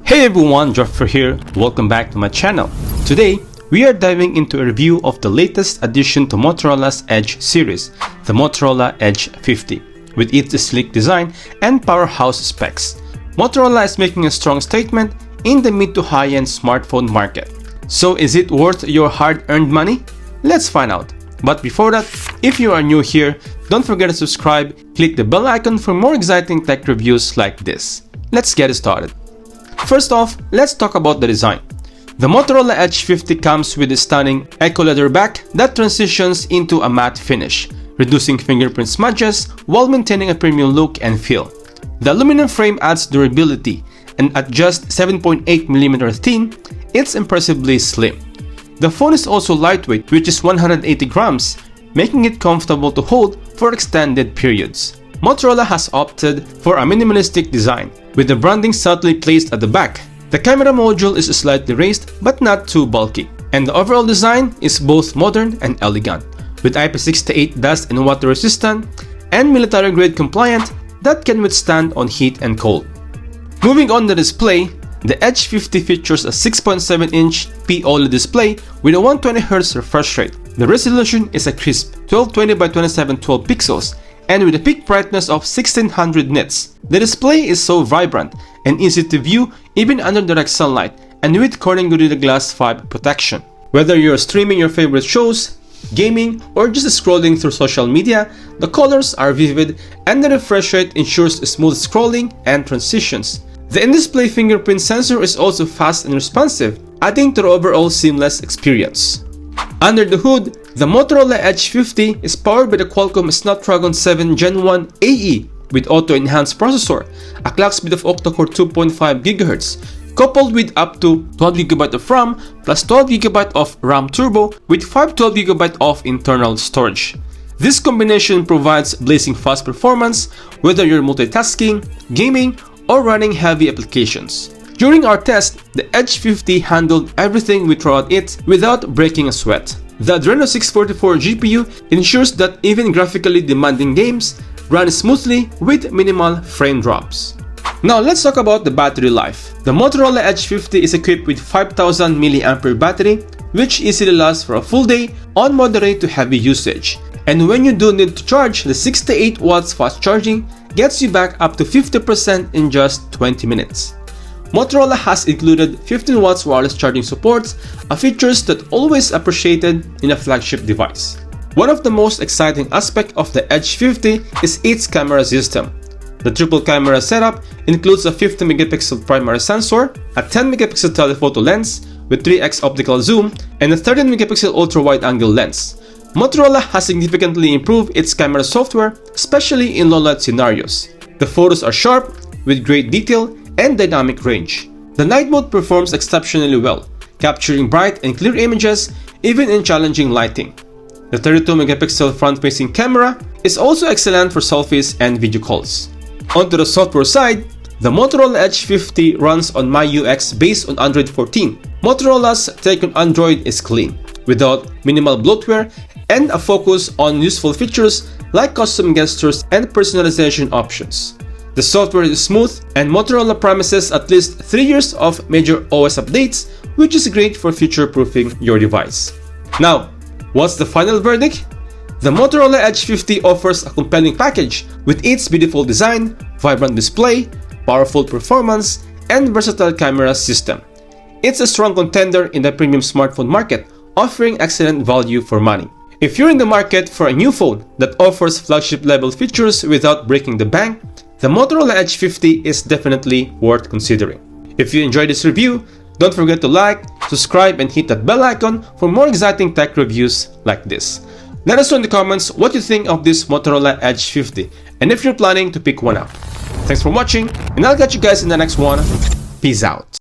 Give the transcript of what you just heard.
Hey everyone, Joffer here. Welcome back to my channel. Today, we are diving into a review of the latest addition to Motorola's Edge series, the Motorola Edge 50. With its sleek design and powerhouse specs, Motorola is making a strong statement in the mid to high-end smartphone market. So is it worth your hard-earned money? Let's find out. But before that, if you are new here, don't forget to subscribe, click the bell icon for more exciting tech reviews like this. Let's get started. First off, let's talk about the design. The Motorola Edge 50 comes with a stunning eco leather back that transitions into a matte finish, reducing fingerprint smudges while maintaining a premium look and feel. The aluminum frame adds durability, and at just 7.8mm thin, it's impressively slim. The phone is also lightweight, which is 180 grams, making it comfortable to hold for extended periods. Motorola has opted for a minimalistic design, with the branding subtly placed at the back. The camera module is slightly raised but not too bulky, and the overall design is both modern and elegant, with IP68 dust and water resistant and military grade compliant that can withstand on heat and cold. Moving on the display, the Edge 50 features a 6.7-inch OLED display with a 120Hz refresh rate. The resolution is a crisp 1220 by 2712 pixels and with a peak brightness of 1600 nits. The display is so vibrant and easy to view even under direct sunlight and with Corning Gorilla Glass 5 protection. Whether you're streaming your favorite shows, gaming, or just scrolling through social media, the colors are vivid and the refresh rate ensures smooth scrolling and transitions. The in-display fingerprint sensor is also fast and responsive, adding to the overall seamless experience. Under the hood, the Motorola Edge 50 is powered by the Qualcomm Snapdragon 7 Gen 1 AE with auto-enhanced processor, a clock speed of octa-core 2.5 GHz, coupled with up to 12GB of RAM plus 12GB of RAM Turbo with 512GB of internal storage. This combination provides blazing fast performance whether you're multitasking, gaming, or running heavy applications. During our test, the Edge 50 handled everything we throw at it without breaking a sweat. The Reno 644 GPU ensures that even graphically demanding games run smoothly with minimal frame drops. Now let's talk about the battery life. The Motorola Edge 50 is equipped with 5000 mAh battery, which easily lasts for a full day on moderate to heavy usage. And when you do need to charge, the 68 watts fast charging gets you back up to 50% in just 20 minutes. Motorola has included 15 watts wireless charging support, a feature that always appreciated in a flagship device. One of the most exciting aspects of the Edge 50 is its camera system. The triple camera setup includes a 50MP primary sensor, a 10MP telephoto lens with 3x optical zoom, and a 13MP ultra-wide-angle lens. Motorola has significantly improved its camera software, especially in low-light scenarios. The photos are sharp, with great detail and dynamic range. The night mode performs exceptionally well, capturing bright and clear images even in challenging lighting. The 32MP front-facing camera is also excellent for selfies and video calls. Onto the software side, the Motorola Edge 50 runs on MyUX based on Android 14. Motorola's take on Android is clean, without minimal bloatware and a focus on useful features like custom gestures and personalization options. The software is smooth, and Motorola promises at least 3 years of major OS updates, which is great for future-proofing your device. Now, what's the final verdict? The Motorola Edge 50 offers a compelling package with its beautiful design, vibrant display, powerful performance, and versatile camera system. It's a strong contender in the premium smartphone market, offering excellent value for money. If you're in the market for a new phone that offers flagship-level features without breaking the bank, the Motorola Edge 50 is definitely worth considering. If you enjoyed this review, don't forget to like, subscribe, and hit that bell icon for more exciting tech reviews like this. Let us know in the comments what you think of this Motorola Edge 50 and if you're planning to pick one up. Thanks for watching, and I'll catch you guys in the next one. Peace out.